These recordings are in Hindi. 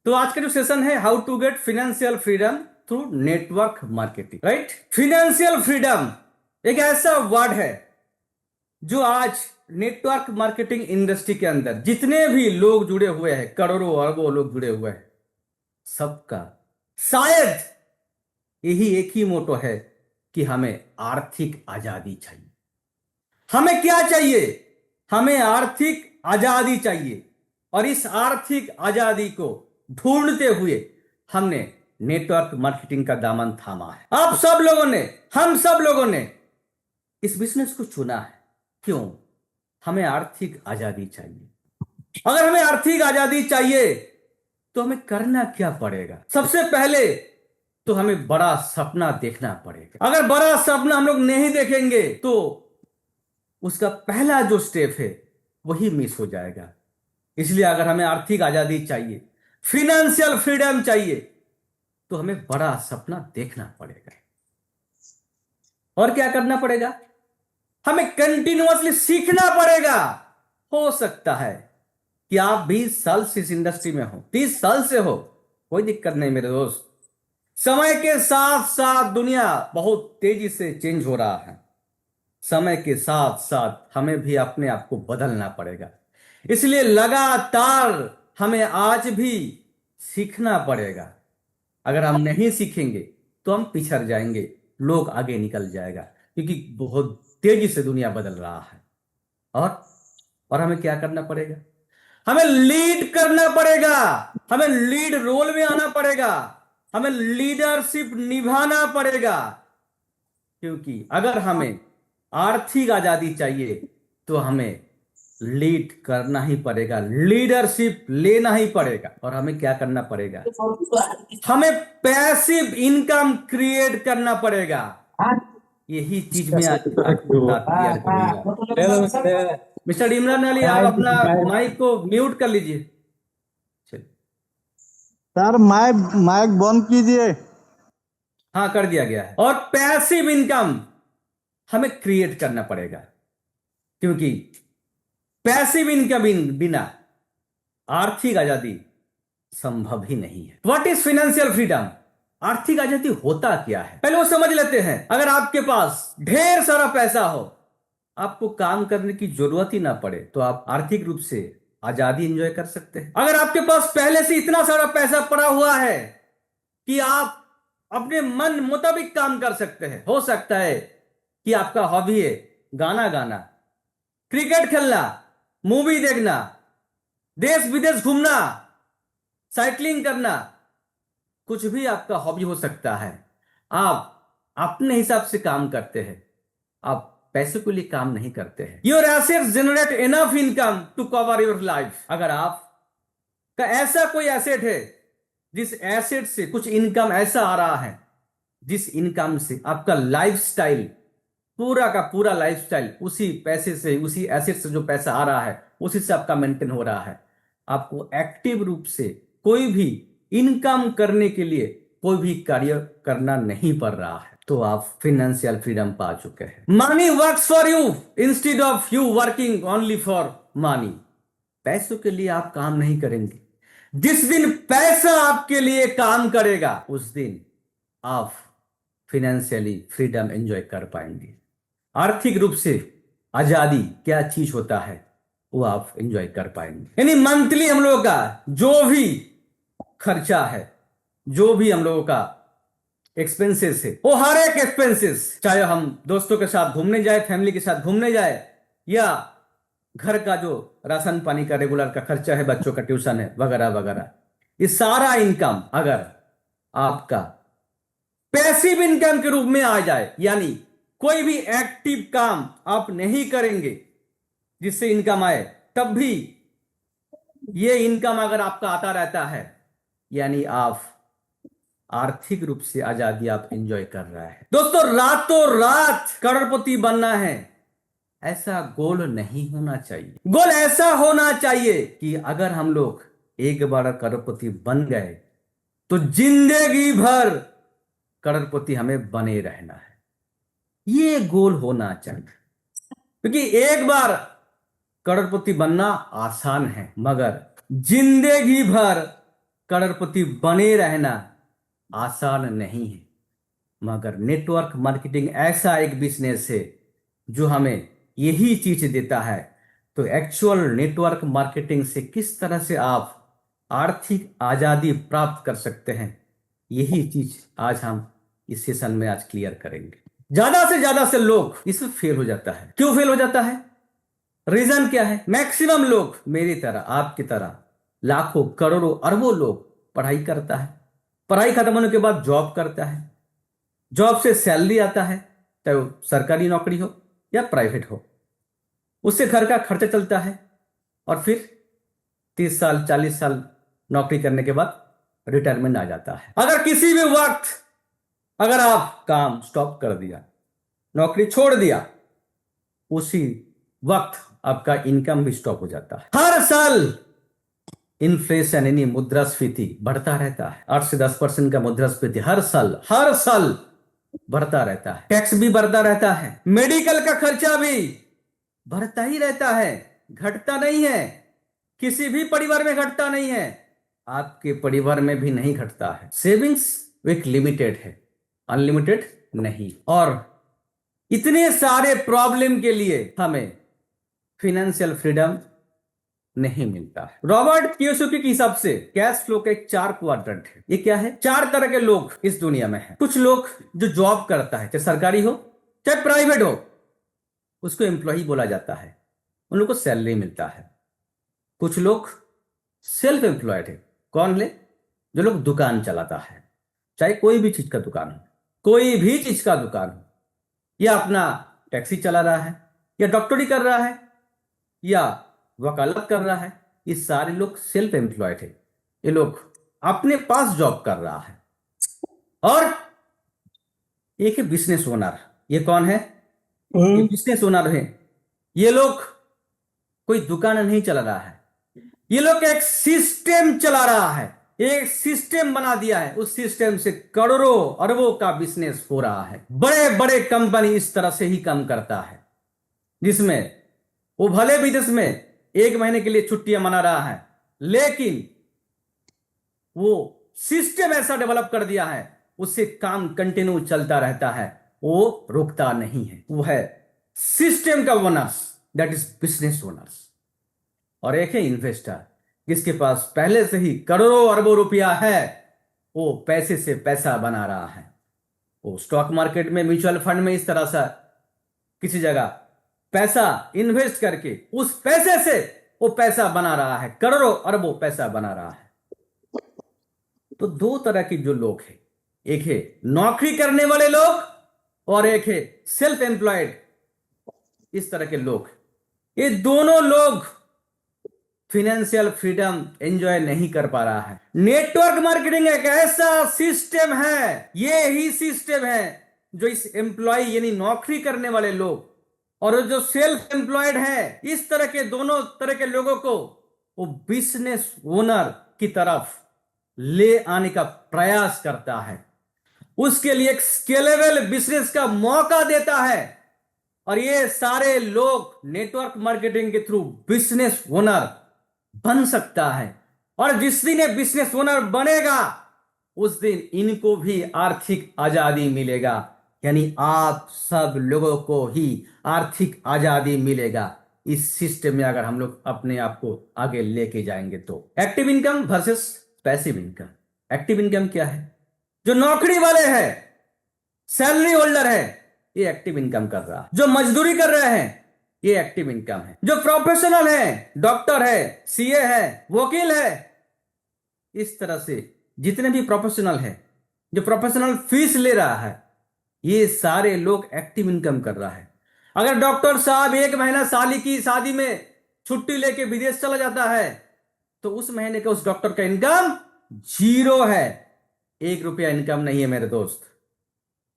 तो आज का जो सेशन है how to get financial freedom through network marketing, right. Financial freedom एक ऐसा वर्ड है जो आज नेटवर्क मार्केटिंग इंडस्ट्री के अंदर जितने भी लोग जुड़े हुए हैं, करोड़ों अरबों लोग जुड़े हुए हैं, सबका शायद यही एक ही मोटो है कि हमें आर्थिक आजादी चाहिए। हमें क्या चाहिए? हमें आर्थिक आजादी चाहिए। और इस आर्थिक आजादी को ढूंढते हुए हमने नेटवर्क मार्केटिंग का दामन थामा है। आप सब लोगों ने, हम सब लोगों ने इस बिजनेस को चुना है। क्यों? हमें आर्थिक आजादी चाहिए। अगर हमें आर्थिक आजादी चाहिए तो हमें करना क्या पड़ेगा? सबसे पहले तो हमें बड़ा सपना देखना पड़ेगा। अगर बड़ा सपना हम लोग नहीं देखेंगे तो उसका पहला जो स्टेप है वही मिस हो जाएगा। इसलिए अगर हमें आर्थिक आजादी चाहिए, फिनेंशियल फ्रीडम चाहिए, तो हमें बड़ा सपना देखना पड़ेगा। और क्या करना पड़ेगा? हमें कंटिन्यूअसली सीखना पड़ेगा। हो सकता है कि आप 20 साल से इस इंडस्ट्री में हो, 30 साल से हो, कोई दिक्कत नहीं मेरे दोस्त। समय के साथ साथ दुनिया बहुत तेजी से चेंज हो रहा है। समय के साथ साथ हमें भी अपने आप को बदलना पड़ेगा। इसलिए लगातार हमें आज भी सीखना पड़ेगा। अगर हम नहीं सीखेंगे तो हम पिछड़ जाएंगे, लोग आगे निकल जाएगा, क्योंकि बहुत तेजी से दुनिया बदल रहा है। और हमें क्या करना पड़ेगा? हमें लीड करना पड़ेगा। हमें लीड रोल में आना पड़ेगा। हमें लीडरशिप निभाना पड़ेगा। क्योंकि अगर हमें आर्थिक आजादी चाहिए तो हमें लीड करना ही पड़ेगा, लीडरशिप लेना ही पड़ेगा। और हमें क्या करना पड़ेगा? हमें पैसिव इनकम क्रिएट करना पड़ेगा। यही चीज में आज आपको साथ क्लियर करूंगा। मिस्टर इमरान अली, आप अपना माइक को म्यूट कर लीजिए। चलिए। सर माइक माइक बंद कीजिए। हाँ, कर दिया गया है। और पैसिव इनकम हमें क्रिएट करना पड़ेगा, क्योंकि पैसिव इनकम बिना आर्थिक आजादी संभव ही नहीं है। What is financial freedom? आर्थिक आजादी होता क्या है, पहले वो समझ लेते हैं। अगर आपके पास ढेर सारा पैसा हो, आपको काम करने की जरूरत ही ना पड़े, तो आप आर्थिक रूप से आजादी एंजॉय कर सकते हैं। अगर आपके पास पहले से इतना सारा पैसा पड़ा हुआ है कि आप अपने मन मुताबिक काम कर सकते हैं, हो सकता है कि आपका हॉबी है गाना गाना, क्रिकेट खेलना, मूवी देखना, देश विदेश घूमना, साइकिलिंग करना, कुछ भी आपका हॉबी हो सकता है। आप अपने हिसाब से काम करते हैं, आप पैसे के लिए काम नहीं करते हैं। Your assets generate enough income to cover your life. अगर आप का ऐसा कोई एसेट है जिस एसेट से कुछ इनकम ऐसा आ रहा है जिस इनकम से आपका लाइफस्टाइल, पूरा का पूरा लाइफस्टाइल उसी पैसे से, उसी एसेट से जो पैसा आ रहा है उसी से आपका मेंटेन हो रहा है, आपको एक्टिव रूप से कोई भी इनकम करने के लिए कोई भी कार्य करना नहीं पड़ रहा है, तो आप फाइनेंशियल फ्रीडम पा चुके हैं। Money works for you instead of you working only for money. पैसों के लिए आप काम नहीं करेंगे। जिस दिन पैसा आपके लिए काम करेगा उस दिन आप फाइनेंशियली फ्रीडम एंजॉय कर पाएंगे। आर्थिक रूप से आजादी क्या चीज होता है वो आप एंजॉय कर पाएंगे। यानी मंथली हम लोगों का जो भी खर्चा है, जो भी हम लोगों का एक्सपेंसेस है, वो हर एक एक्सपेंसेस, चाहे हम दोस्तों के साथ घूमने जाए, फैमिली के साथ घूमने जाए, या घर का जो राशन पानी का रेगुलर का खर्चा है, बच्चों का ट्यूशन है वगैरह वगैरह, ये सारा इनकम अगर आपका पैसिव इनकम के रूप में आ जाए, यानी कोई भी एक्टिव काम आप नहीं करेंगे जिससे इनकम आए, तब भी ये इनकम अगर आपका आता रहता है, यानी आप आर्थिक रूप से आजादी आप एंजॉय कर रहे हैं। दोस्तों, रातों रात करोड़पति बनना है ऐसा गोल नहीं होना चाहिए। गोल ऐसा होना चाहिए कि अगर हम लोग एक बार करोड़पति बन गए तो जिंदगी भर करोड़पति हमें बने रहना है। ये गोल होना चाहिए, क्योंकि एक बार करोड़पति बनना आसान है, मगर जिंदगी भर करोड़पति बने रहना आसान नहीं है, मगर नेटवर्क मार्केटिंग ऐसा एक बिजनेस है जो हमें यही चीज देता है। तो एक्चुअल नेटवर्क मार्केटिंग से किस तरह से आप आर्थिक आजादी प्राप्त कर सकते हैं, यही चीज आज हम इस सेशन में आज क्लियर करेंगे। ज्यादा से ज्यादा से लोग इसमें फेल हो जाता है। क्यों फेल हो जाता है? रीजन क्या है? मैक्सिमम लोग मेरी तरह, आपकी तरह लाखों करोड़ों अरबों लोग पढ़ाई करता है, पढ़ाई खत्म होने के बाद जॉब करता है, जॉब से सैलरी आता है, चाहे वो सरकारी नौकरी हो या प्राइवेट हो, उससे घर का खर्चा चलता है, और फिर 30 साल 40 साल नौकरी करने के बाद रिटायरमेंट आ जाता है। अगर किसी भी वक्त अगर आप काम स्टॉप कर दिया, नौकरी छोड़ दिया, उसी वक्त आपका इनकम भी स्टॉप हो जाता है। हर साल इन्फ्लेशन यानी मुद्रास्फीति बढ़ता रहता है। 8 से 10% का मुद्रास्फीति हर साल बढ़ता रहता है। टैक्स भी बढ़ता रहता है, मेडिकल का खर्चा भी बढ़ता ही रहता है, घटता नहीं है। किसी भी परिवार में घटता नहीं है, आपके परिवार में भी नहीं घटता है। सेविंग्स एक लिमिटेड है, अनलिमिटेड नहीं। और इतने सारे प्रॉब्लम के लिए हमें फाइनेंशियल फ्रीडम नहीं मिलता है। रॉबर्ट कियोसाकी के हिसाब से कैश फ्लो का एक 4 क्वाड्रेंट है। ये क्या है? 4 तरह के लोग इस दुनिया में हैं। कुछ लोग जो जॉब करता है, चाहे सरकारी हो चाहे प्राइवेट हो, उसको एम्प्लॉय बोला जाता है, उन लोग को सैलरी मिलता है। कुछ लोग सेल्फ एम्प्लॉयड है। कौन ले? जो लोग दुकान चलाता है, चाहे कोई भी चीज का दुकान हो, कोई भी चीज का दुकान हो, या अपना टैक्सी चला रहा है, या डॉक्टरी कर रहा है, या वकालत कर रहा है, ये सारे लोग सेल्फ एम्प्लॉयड है। ये लोग अपने पास जॉब कर रहा है। और एक है बिजनेस ओनर। ये कौन है? ये बिजनेस ओनर है। ये लोग कोई दुकान नहीं चला रहा है, ये लोग एक सिस्टम चला रहा है, एक सिस्टम बना दिया है। उस सिस्टम से करोड़ों अरबों का बिजनेस हो रहा है। बड़े बड़े कंपनी इस तरह से ही काम करता है, जिसमें वो भले विदेश में 1 महीने के लिए छुट्टियां मना रहा है, लेकिन वो सिस्टम ऐसा डेवलप कर दिया है, उससे काम कंटिन्यू चलता रहता है, वो रुकता नहीं है। वो है सिस्टम का owners, that is business owners. और एक है इन्वेस्टर, जिसके पास पहले से ही करोड़ों अरबों रुपया है, वो पैसे से पैसा बना रहा है। वो स्टॉक मार्केट में, म्यूचुअल फंड में इस तरह से किसी जगह पैसा इन्वेस्ट करके उस पैसे से वो पैसा बना रहा है, करोड़ों अरबों पैसा बना रहा है। तो 2 तरह के जो लोग हैं, एक है नौकरी करने वाले लोग और एक है सेल्फ एम्प्लॉयड। इस तरह के लोग, ये दोनों लोग फाइनेंशियल फ्रीडम एंजॉय नहीं कर पा रहा है। नेटवर्क मार्केटिंग एक ऐसा सिस्टम है, ये ही सिस्टम है जो इस एम्प्लॉय यानी नौकरी करने वाले लोग और जो सेल्फ एम्प्लॉयड है, इस तरह के दोनों तरह के लोगों को वो बिजनेस ओनर की तरफ ले आने का प्रयास करता है। उसके लिए एक स्केलेबल बिजनेस का मौका देता है। और ये सारे लोग नेटवर्क मार्केटिंग के थ्रू बिजनेस ओनर बन सकता है। और जिस दिन ये बिजनेस ओनर बनेगा, उस दिन इनको भी आर्थिक आजादी मिलेगा, यानी आप सब लोगों को ही आर्थिक आजादी मिलेगा इस सिस्टम में, अगर हम लोग अपने आप को आगे लेके जाएंगे तो। Active income versus passive income. Active income क्या है? जो नौकरी वाले हैं, सैलरी होल्डर है, ये एक्टिव इनकम कर रहा है। जो मजदूरी कर रहे हैं, ये एक्टिव इनकम है। जो प्रोफेशनल है, डॉक्टर है, सीए है, वकील है, इस तरह से जितने भी प्रोफेशनल है, जो प्रोफेशनल फीस ले रहा है, ये सारे लोग एक्टिव इनकम कर रहा है। अगर डॉक्टर साहब 1 महीना साली की शादी में छुट्टी लेके विदेश चला जाता है, तो उस महीने का उस डॉक्टर का इनकम 0 है, 1 रुपया इनकम नहीं है मेरे दोस्त।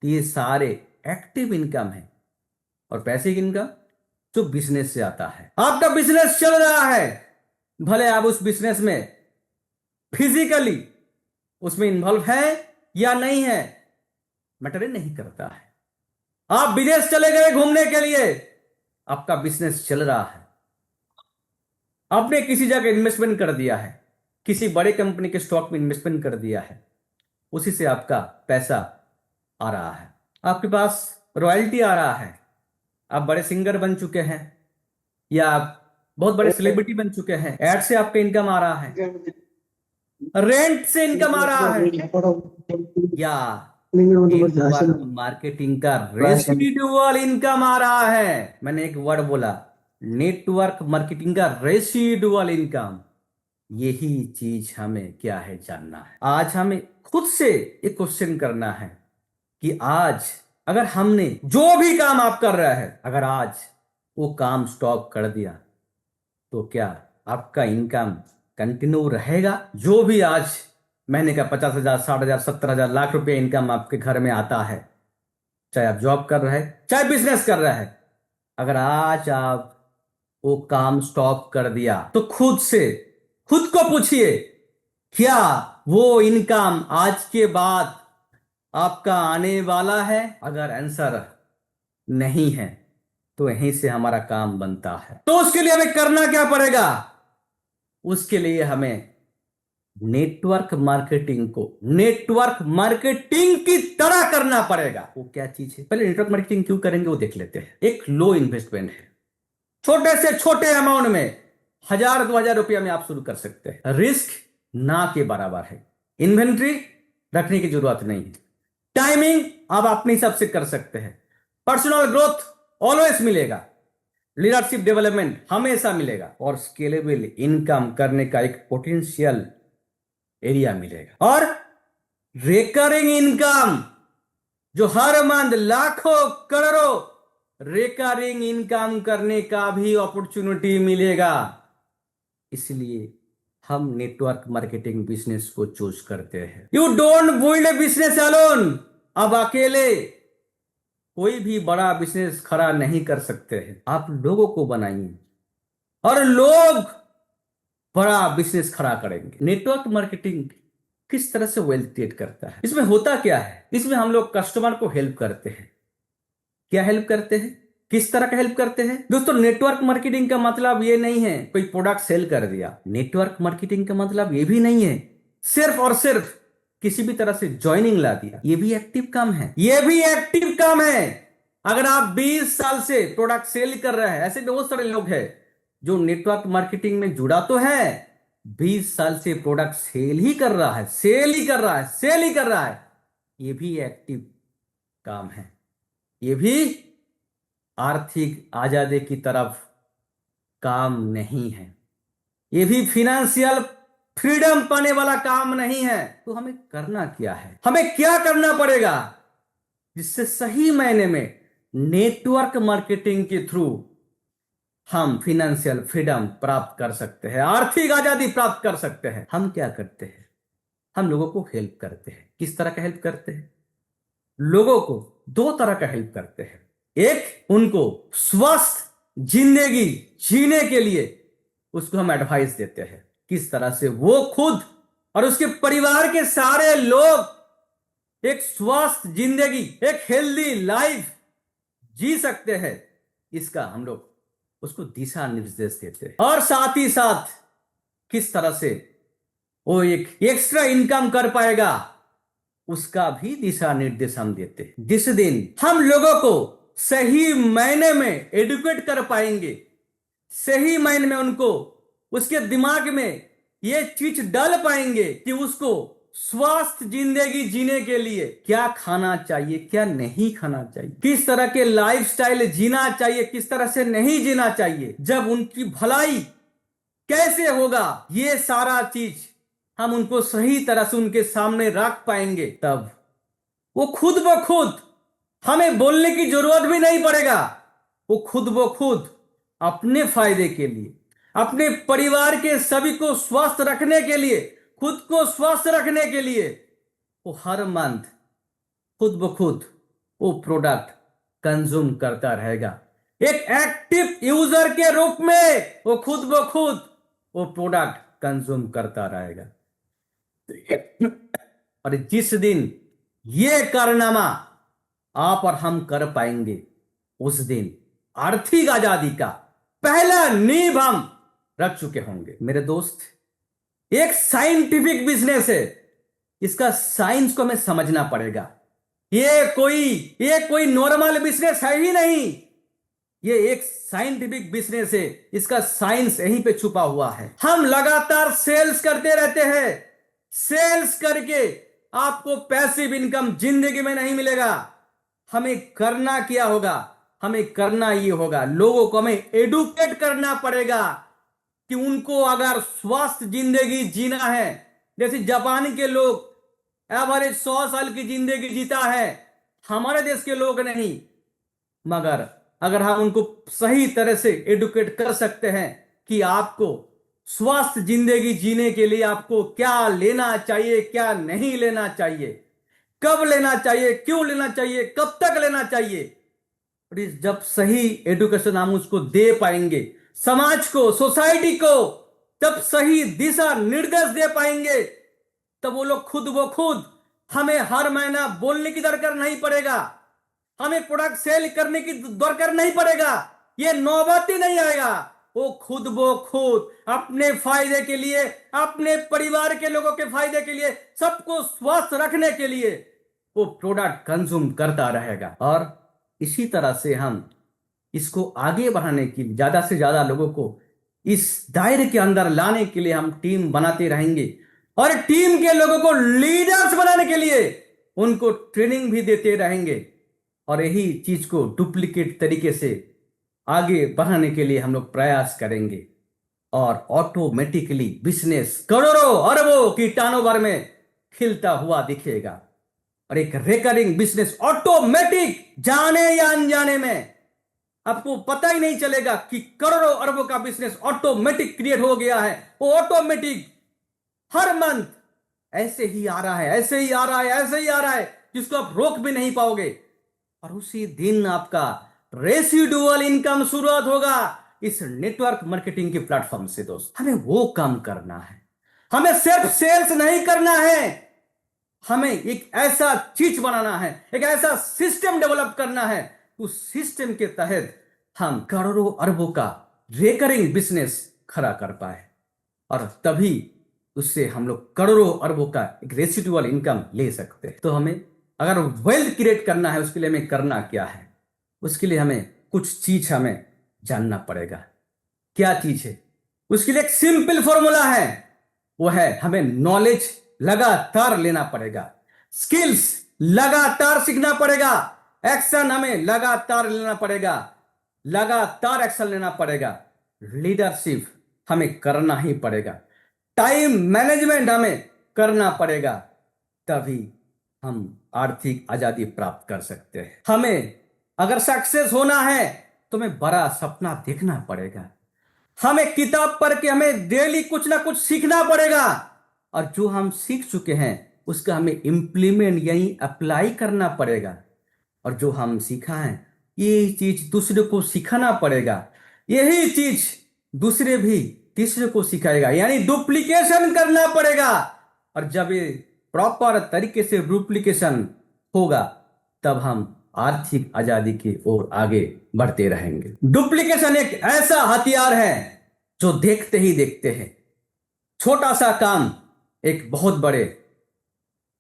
ये सारे एक्टिव इनकम है। और पैसिव इनकम जो बिजनेस से आता है। आपका बिजनेस चल रहा है, भले आप उस बिजनेस में फिजिकली उसमें इन्वॉल्व है या नहीं है, मैटर नहीं करता है। आप विदेश चले गए घूमने के लिए, आपका बिजनेस चल रहा है, आपने किसी जगह इन्वेस्टमेंट कर दिया है, किसी बड़े कंपनी के स्टॉक में इन्वेस्टमेंट कर दिया है, उसी से आपका पैसा आ रहा है, आपके पास रॉयल्टी आ रहा है, आप बड़े सिंगर बन चुके हैं या आप बहुत बड़े सेलिब्रिटी बन चुके हैं, एड से आपका इनकम आ रहा है, रेंट से इनकम आ रहा है, या नेटवर्क मार्केटिंग का रेसिडुअल इनकम आ रहा है। मैंने एक वर्ड बोला, नेटवर्क मार्केटिंग का रेसिडुअल इनकम। यही चीज हमें क्या है जानना है। आज हमें खुद से एक क्वेश्चन करना है कि आज अगर हमने जो भी काम आप कर रहे हैं, अगर आज वो काम स्टॉप कर दिया तो क्या आपका इनकम कंटिन्यू रहेगा? जो भी आज महीने का 50,000, 60,000, 70,000, लाख रुपए इनकम आपके घर में आता है, चाहे आप जॉब कर रहे हैं चाहे बिजनेस कर रहे हैं, अगर आज आप वो काम स्टॉप कर दिया तो खुद को पूछिए, क्या वो इनकम आज के बाद आपका आने वाला है? अगर आंसर नहीं है तो यहीं से हमारा काम बनता है। तो उसके लिए हमें करना क्या पड़ेगा? उसके लिए हमें नेटवर्क मार्केटिंग की तरह करना पड़ेगा। वो क्या चीज है? पहले नेटवर्क मार्केटिंग क्यों करेंगे वो देख लेते हैं। एक लो इन्वेस्टमेंट है, छोटे से छोटे अमाउंट में 1,000-2,000 रुपया में आप शुरू कर सकते हैं। रिस्क ना के बराबर है, इन्वेंट्री रखने की जरूरत नहीं है, टाइमिंग आप अपने हिसाब से कर सकते हैं, पर्सनल ग्रोथ ऑलवेज मिलेगा, लीडरशिप डेवलपमेंट हमेशा मिलेगा, और स्केलेबल इनकम करने का एक पोटेंशियल एरिया मिलेगा, और रिकरिंग इनकम जो हर मंथ लाखों करोड़ों रिकरिंग इनकम करने का भी अपॉर्चुनिटी मिलेगा। इसलिए हम नेटवर्क मार्केटिंग बिजनेस को चूज करते हैं। You don't build a business alone. अब अकेले कोई भी बड़ा बिजनेस खड़ा नहीं कर सकते हैं, आप लोगों को बनाइए और लोग बड़ा बिजनेस खड़ा करेंगे। नेटवर्क मार्केटिंग किस तरह से वेल्थ क्रिएट करता है? इसमें होता क्या है? इसमें हम लोग कस्टमर को हेल्प करते हैं। क्या हेल्प करते हैं? किस तरह का हेल्प करते हैं? दोस्तों, नेटवर्क मार्केटिंग का मतलब ये नहीं है कोई प्रोडक्ट सेल कर दिया। नेटवर्क मार्केटिंग का मतलब ये भी नहीं है सिर्फ और सिर्फ किसी भी तरह से ज्वाइनिंग ला दिया। ये भी एक्टिव काम है, ये भी एक्टिव काम है। अगर आप 20 साल से प्रोडक्ट सेल कर रहे हैं, ऐसे बहुत सारे लोग हैं जो नेटवर्क मार्केटिंग में जुड़ा तो है, 20 साल से प्रोडक्ट सेल ही कर रहा है, सेल ही कर रहा है, सेल ही कर रहा है। ये भी एक्टिव काम है, ये भी आर्थिक आजादी की तरफ काम नहीं है, ये भी फाइनेंशियल फ्रीडम पाने वाला काम नहीं है। तो हमें करना क्या है? हमें क्या करना पड़ेगा जिससे सही मायने में नेटवर्क मार्केटिंग के थ्रू हम फाइनेंशियल फ्रीडम प्राप्त कर सकते हैं, आर्थिक आजादी प्राप्त कर सकते हैं? हम क्या करते हैं? हम लोगों को हेल्प करते हैं। किस तरह का हेल्प करते हैं? लोगों को दो तरह का हेल्प करते हैं। एक, उनको स्वस्थ जिंदगी जीने के लिए उसको हम एडवाइस देते हैं, किस तरह से वो खुद और उसके परिवार के सारे लोग एक स्वस्थ जिंदगी, एक हेल्दी लाइफ जी सकते हैं। इसका हम लोग उसको दिशा निर्देश देते हैं, और साथ ही साथ किस तरह से वो एक एक्स्ट्रा इनकम कर पाएगा उसका भी दिशा निर्देश हम देते हैं। जिस दिन हम लोगों को सही मायने में एडुकेट कर पाएंगे, सही मायने में उनको उसके दिमाग में ये चीज डाल पाएंगे कि उसको स्वस्थ जिंदगी जीने के लिए क्या खाना चाहिए, क्या नहीं खाना चाहिए, किस तरह के लाइफस्टाइल जीना चाहिए, किस तरह से नहीं जीना चाहिए, जब उनकी भलाई कैसे होगा, ये सारा चीज हम उनको सही तरह से उनके सामने रख पाएंगे, तब वो खुद ब खुद, हमें बोलने की जरूरत भी नहीं पड़ेगा, वो खुद ब खुद अपने फायदे के लिए, अपने परिवार के सभी को स्वस्थ रखने के लिए, खुद को स्वस्थ रखने के लिए वो हर मंथ खुद ब खुद वो प्रोडक्ट कंज्यूम करता रहेगा। एक एक्टिव यूजर के रूप में वो खुद ब खुद वो प्रोडक्ट कंज्यूम करता रहेगा। और जिस दिन ये कारनामा आप और हम कर पाएंगे, उस दिन आर्थिक आजादी का पहला नींव हम रख चुके होंगे। मेरे दोस्त, एक साइंटिफिक बिजनेस है, इसका साइंस को हमें समझना पड़ेगा। ये कोई नॉर्मल बिजनेस है ही नहीं, ये एक साइंटिफिक बिजनेस है, इसका साइंस यहीं पे छुपा हुआ है। हम लगातार सेल्स करते रहते हैं, सेल्स करके आपको पैसिव इनकम जिंदगी में नहीं मिलेगा। हमें करना क्या होगा? हमें करना ये होगा, लोगों को हमें एडुकेट करना पड़ेगा कि उनको अगर स्वस्थ जिंदगी जीना है, जैसे जापान के लोग एवरेज 100 साल की जिंदगी जीता है, हमारे देश के लोग नहीं। मगर अगर हम उनको सही तरह से एडुकेट कर सकते हैं कि आपको स्वस्थ जिंदगी जीने के लिए आपको क्या लेना चाहिए, क्या नहीं लेना चाहिए, कब लेना चाहिए, क्यों लेना चाहिए, कब तक लेना चाहिए, और जब सही एडुकेशन हम उसको दे पाएंगे समाज को, सोसाइटी को, तब सही दिशा निर्देश दे पाएंगे, तब वो लोग खुद ब खुद, हमें हर महीना बोलने की दरकार नहीं पड़ेगा, हमें प्रोडक्ट सेल करने की दरकार नहीं पड़ेगा, ये नौबत ही नहीं आएगा। वो खुद ब खुद अपने फायदे के लिए, अपने परिवार के लोगों के फायदे के लिए, सबको स्वस्थ रखने के लिए वो प्रोडक्ट कंज्यूम करता रहेगा। और इसी तरह से हम इसको आगे बढ़ाने के लिए, ज्यादा से ज्यादा लोगों को इस दायरे के अंदर लाने के लिए हम टीम बनाते रहेंगे, और टीम के लोगों को लीडर्स बनाने के लिए उनको ट्रेनिंग भी देते रहेंगे, और यही चीज को डुप्लीकेट तरीके से आगे बढ़ाने के लिए हम लोग प्रयास करेंगे, और ऑटोमेटिकली बिजनेस करोड़ों अरबों की टर्नओवर में खिलता हुआ दिखेगा, और एक रिकरिंग बिजनेस ऑटोमेटिक, जाने या अनजाने में आपको पता ही नहीं चलेगा कि करोड़ों अरबों का बिजनेस ऑटोमेटिक क्रिएट हो गया है। वो ऑटोमेटिक हर मंथ ऐसे ही आ रहा है, ऐसे ही आ रहा है, ऐसे ही आ रहा है, जिसको आप रोक भी नहीं पाओगे, और उसी दिन आपका रेसिडुअल इनकम शुरुआत होगा इस नेटवर्क मार्केटिंग के प्लेटफॉर्म से। दोस्त, हमें वो काम करना है, हमें सिर्फ सेल्स नहीं करना है, हमें एक ऐसा चीज बनाना है, एक ऐसा सिस्टम डेवलप करना है, उस सिस्टम के तहत हम करोड़ों अरबों का रेकरिंग बिजनेस खड़ा कर पाए, और तभी उससे हम लोग करोड़ों अरबों का एक रेसिडुअल इनकम ले सकते हैं। तो हमें अगर वेल्थ क्रिएट करना है, उसके लिए हमें करना क्या है? उसके लिए हमें कुछ चीज हमें जानना पड़ेगा। क्या चीज है? उसके लिए एक सिंपल फॉर्मूला है, वो है हमें नॉलेज लगातार लेना पड़ेगा, स्किल्स लगातार सीखना पड़ेगा, एक्शन हमें लगातार लेना पड़ेगा, लगातार एक्शन लेना पड़ेगा, लीडरशिप हमें करना ही पड़ेगा, टाइम मैनेजमेंट हमें करना पड़ेगा, तभी हम आर्थिक आजादी प्राप्त कर सकते हैं। हमें अगर सक्सेस होना है तो हमें बड़ा सपना देखना पड़ेगा, हमें किताब पढ़ के हमें डेली कुछ ना कुछ सीखना पड़ेगा, और जो हम सीख चुके हैं उसका हमें इंप्लीमेंट यही अप्लाई करना पड़ेगा, और जो हम सीखा है ये चीज दूसरे को सिखाना पड़ेगा, यही चीज दूसरे भी तीसरे को सिखाएगा, यानी डुप्लीकेशन करना पड़ेगा। और जब ये प्रॉपर तरीके से डुप्लीकेशन होगा, तब हम आर्थिक आजादी की ओर आगे बढ़ते रहेंगे। डुप्लीकेशन एक ऐसा हथियार है जो देखते ही देखते हैं छोटा सा काम एक बहुत बड़े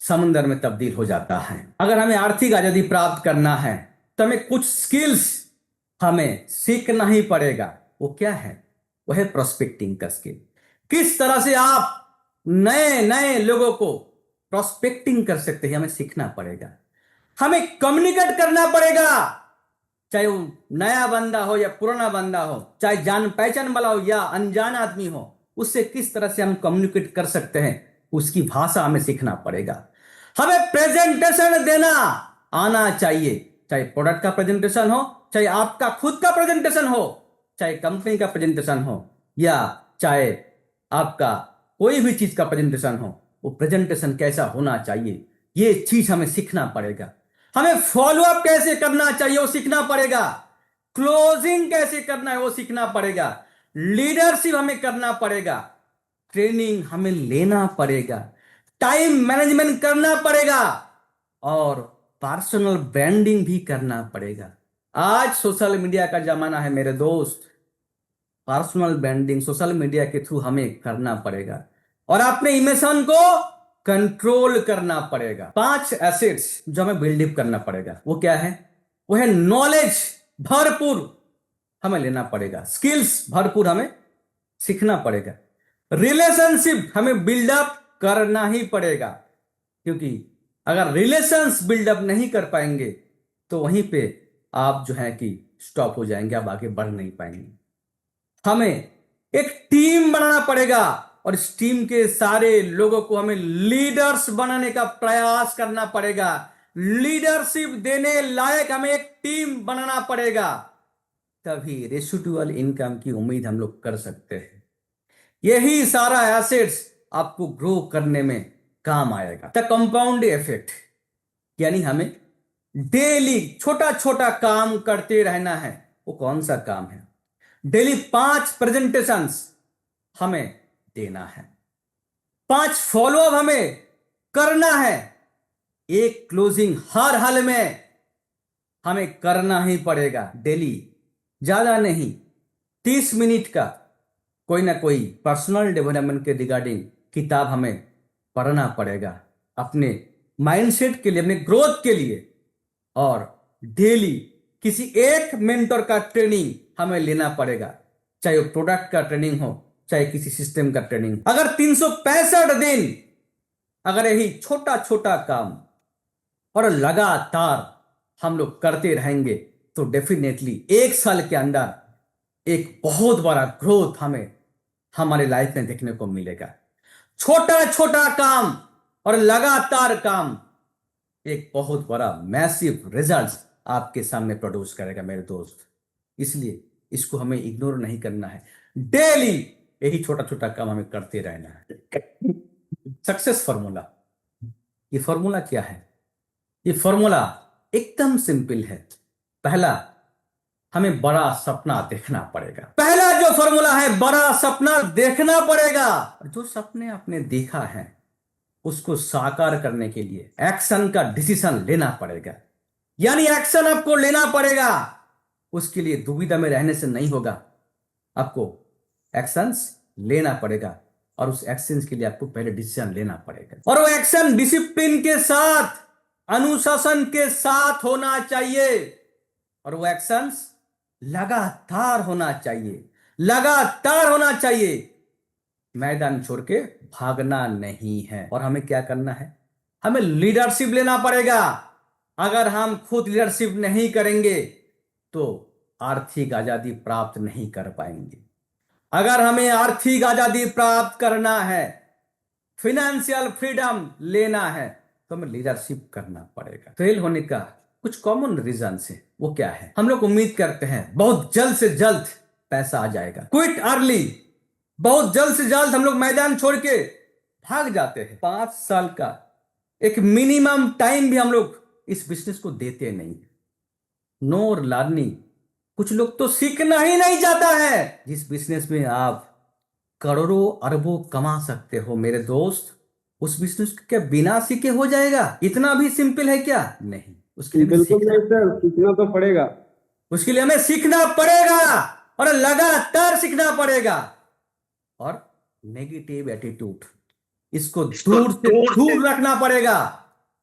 समुंदर में तब्दील हो जाता है। अगर हमें आर्थिक आजादी प्राप्त करना है तो हमें कुछ स्किल्स हमें सीखना ही पड़ेगा। वो क्या है? वो है प्रोस्पेक्टिंग का स्किल। किस तरह से आप नए नए लोगों को प्रोस्पेक्टिंग कर सकते हैं, हमें सीखना पड़ेगा, हमें कम्युनिकेट करना पड़ेगा, चाहे वो नया बंदा हो या पुराना बंदा हो, चाहे जान पहचान वाला हो या अनजान आदमी हो, उससे किस तरह से हम कम्युनिकेट कर सकते हैं, उसकी भाषा हमें सीखना पड़ेगा। हमें प्रेजेंटेशन देना आना चाहिए, चाहे प्रोडक्ट का प्रेजेंटेशन हो, चाहे आपका खुद का प्रेजेंटेशन हो, चाहे कंपनी का प्रेजेंटेशन हो, या चाहे आपका कोई भी चीज का प्रेजेंटेशन हो, वो प्रेजेंटेशन कैसा होना चाहिए ये चीज हमें सीखना पड़ेगा। हमें फॉलोअप कैसे करना चाहिए वो सीखना पड़ेगा, क्लोजिंग कैसे करना है वो सीखना पड़ेगा, लीडरशिप हमें करना पड़ेगा, ट्रेनिंग हमें लेना पड़ेगा, टाइम मैनेजमेंट करना पड़ेगा, और पर्सनल ब्रांडिंग भी करना पड़ेगा। आज सोशल मीडिया का जमाना है मेरे दोस्त, पर्सनल ब्रांडिंग सोशल मीडिया के थ्रू हमें करना पड़ेगा, और अपने इमोशन को कंट्रोल करना पड़ेगा। 5 एसेट्स जो हमें बिल्डअप करना पड़ेगा वो क्या है? वो है नॉलेज भरपूर हमें लेना पड़ेगा, स्किल्स भरपूर हमें सीखना पड़ेगा, रिलेशनशिप हमें बिल्डअप करना ही पड़ेगा, क्योंकि अगर रिलेशंस बिल्डअप नहीं कर पाएंगे तो वहीं पे आप जो है कि स्टॉप हो जाएंगे, आप आगे बढ़ नहीं पाएंगे। हमें एक टीम बनाना पड़ेगा और इस टीम के सारे लोगों को हमें लीडर्स बनाने का प्रयास करना पड़ेगा। लीडरशिप देने लायक हमें एक टीम बनाना पड़ेगा, तभी रेसिडुअल इनकम की उम्मीद हम लोग कर सकते हैं। यही सारा एसेट्स आपको ग्रो करने में काम आएगा। द कंपाउंड इफेक्ट, यानी हमें डेली छोटा छोटा काम करते रहना है। वो कौन सा काम है? डेली 5 प्रेजेंटेशंस हमें देना है, 5 फॉलोअप हमें करना है, एक क्लोजिंग हर हाल में हमें करना ही पड़ेगा डेली, ज्यादा नहीं। 30 मिनट का कोई ना कोई पर्सनल डेवलपमेंट के रिगार्डिंग किताब हमें पढ़ना पड़ेगा, अपने माइंडसेट के लिए, अपने ग्रोथ के लिए। और डेली किसी एक मेंटर का ट्रेनिंग हमें लेना पड़ेगा, चाहे वो प्रोडक्ट का ट्रेनिंग हो, चाहे किसी सिस्टम का ट्रेनिंग। अगर 365 दिन अगर यही छोटा छोटा काम और लगातार हम लोग करते रहेंगे तो डेफिनेटली 1 साल के अंदर एक बहुत बड़ा ग्रोथ हमें हमारे लाइफ में देखने को मिलेगा। छोटा छोटा काम और लगातार काम एक बहुत बड़ा मैसिव रिजल्ट आपके सामने प्रोड्यूस करेगा मेरे दोस्त। इसलिए इसको हमें इग्नोर नहीं करना है, डेली यही छोटा छोटा काम हमें करते रहना है। सक्सेस फॉर्मूला, ये फॉर्मूला क्या है? ये फॉर्मूला एकदम सिंपल है। पहला, हमें बड़ा सपना देखना पड़ेगा। पहला जो फॉर्मूला है, बड़ा सपना देखना पड़ेगा। जो सपने आपने देखा है उसको साकार करने के लिए एक्शन का डिसीजन लेना पड़ेगा, यानी एक्शन आपको लेना पड़ेगा। उसके लिए दुविधा में रहने से नहीं होगा, आपको एक्शंस लेना पड़ेगा और उस एक्शंस के लिए आपको पहले डिसीजन लेना पड़ेगा। और वो एक्शन डिसिप्लिन के साथ, अनुशासन के साथ होना चाहिए, और वो एक्शंस लगातार होना चाहिए, लगातार होना चाहिए। मैदान छोड़ के भागना नहीं है। और हमें क्या करना है? हमें लीडरशिप लेना पड़ेगा। अगर हम खुद लीडरशिप नहीं करेंगे तो आर्थिक आजादी प्राप्त नहीं कर पाएंगे। अगर हमें आर्थिक आजादी प्राप्त करना है, फिनेंशियल फ्रीडम लेना है, तो हमें लीडरशिप करना पड़ेगा। फेल होने का कुछ कॉमन रीजन है, वो क्या है? हम लोग उम्मीद करते हैं बहुत जल्द से जल्द पैसा आ जाएगा, क्विट अर्ली, बहुत जल्द से जल्द हम लोग मैदान छोड़ के भाग जाते हैं। 5 साल का एक मिनिमम टाइम भी हम लोग इस बिजनेस को देते नहीं। नो लर्निंग, कुछ लोग तो सीखना ही नहीं चाहता है। जिस बिजनेस में आप करोड़ों अरबों कमा सकते हो मेरे दोस्त, उस बिजनेस को क्या बिना सीखे हो जाएगा? इतना भी सिंपल है क्या? नहीं, उसके लिए बिल्कुल नहीं सर, सीखना तो पड़ेगा। उसके लिए हमें सीखना पड़ेगा और लगातार सीखना पड़ेगा। और नेगेटिव एटीट्यूड, इसको दूर से दूर रखना पड़ेगा।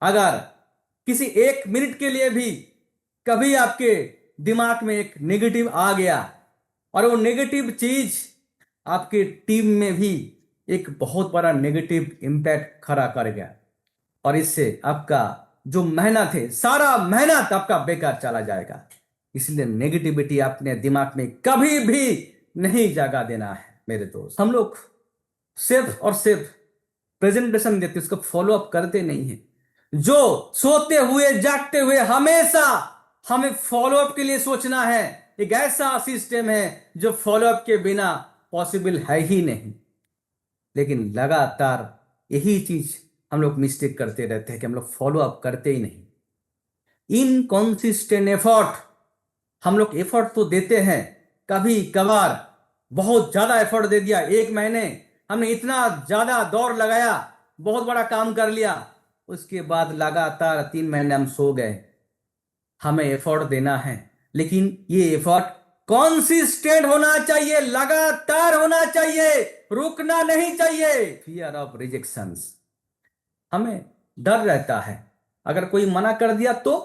अगर किसी 1 मिनट के लिए भी कभी आपके दिमाग में एक नेगेटिव आ गया और वो नेगेटिव चीज आपके टीम में भी एक बहुत बड़ा नेगेटिव इंपैक्ट खड़ा कर गया, और इससे आपका जो मेहनत है, सारा मेहनत आपका बेकार चला जाएगा। इसलिए नेगेटिविटी अपने दिमाग में कभी भी नहीं जगह देना है मेरे दोस्त। हम लोग सिर्फ और सिर्फ प्रेजेंटेशन देते, उसको फॉलो अप करते नहीं है। जो सोते हुए जागते हुए हमेशा हमें फॉलो अप के लिए सोचना है। एक ऐसा सिस्टम है जो फॉलो अप के बिना पॉसिबल है ही नहीं। लेकिन लगातार यही चीज हम लोग मिस्टेक करते रहते हैं कि हम लोग फॉलो अप करते ही नहीं। इनकॉन्सिस्टेंट एफर्ट, हम लोग एफर्ट तो देते हैं, कभी कभार बहुत ज्यादा एफर्ट दे दिया, 1 महीने हमने इतना ज्यादा दौड़ लगाया, बहुत बड़ा काम कर लिया, उसके बाद लगातार 3 महीने हम सो गए। हमें एफर्ट देना है, लेकिन ये एफर्ट कॉन्सिस्टेंट होना चाहिए, लगातार होना चाहिए, रुकना नहीं चाहिए। फियर ऑफ रिजेक्शंस, हमें डर रहता है अगर कोई मना कर दिया तो।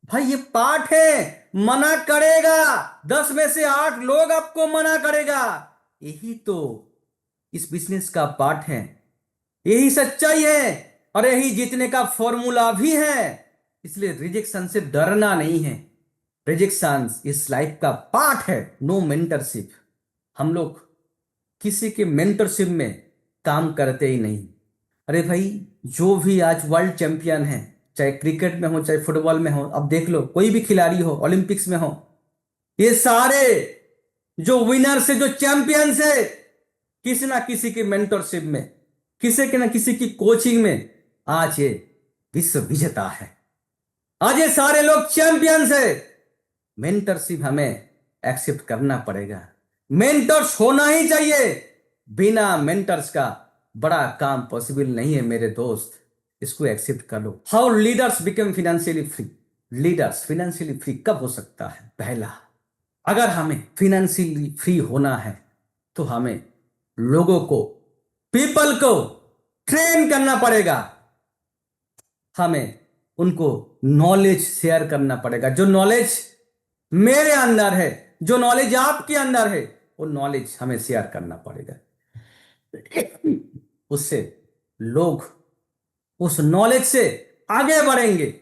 भाई ये पाठ है, मना करेगा, 10 में से 8 लोग आपको मना करेगा। यही तो इस बिजनेस का पाठ है, यही सच्चाई है और यही जीतने का फॉर्मूला भी है। इसलिए रिजेक्शन से डरना नहीं है। रिजेक्शन इस लाइफ का पार्ट है। नो मेंटरशिप, हम लोग किसी के मेंटरशिप में काम करते ही नहीं। अरे भाई, जो भी आज वर्ल्ड चैंपियन है, चाहे क्रिकेट में हो चाहे फुटबॉल में हो, अब देख लो कोई भी खिलाड़ी हो, ओलंपिक्स में हो, ये सारे जो विनर्स है, जो चैंपियंस है, किसी ना किसी की मेंटरशिप में, किसी के ना किसी की कोचिंग में आज ये विश्व विजेता है। आज ये सारे लोग चैंपियंस है। मेंटरशिप हमें एक्सेप्ट करना पड़ेगा। मेंटर्स होना ही चाहिए। बिना मेंटर्स का बड़ा काम पॉसिबल नहीं है मेरे दोस्त, इसको एक्सेप्ट कर लो। How leaders become financially free. Leaders financially free कब हो सकता है? पहला, अगर हमें फाइनेंशियली फ्री होना है तो हमें लोगों को, पीपल को ट्रेन करना पड़ेगा। हमें उनको नॉलेज शेयर करना पड़ेगा। जो नॉलेज मेरे अंदर है, जो नॉलेज आपके अंदर है, वो नॉलेज हमें शेयर करना पड़ेगा। उससे लोग उस नॉलेज से आगे बढ़ेंगे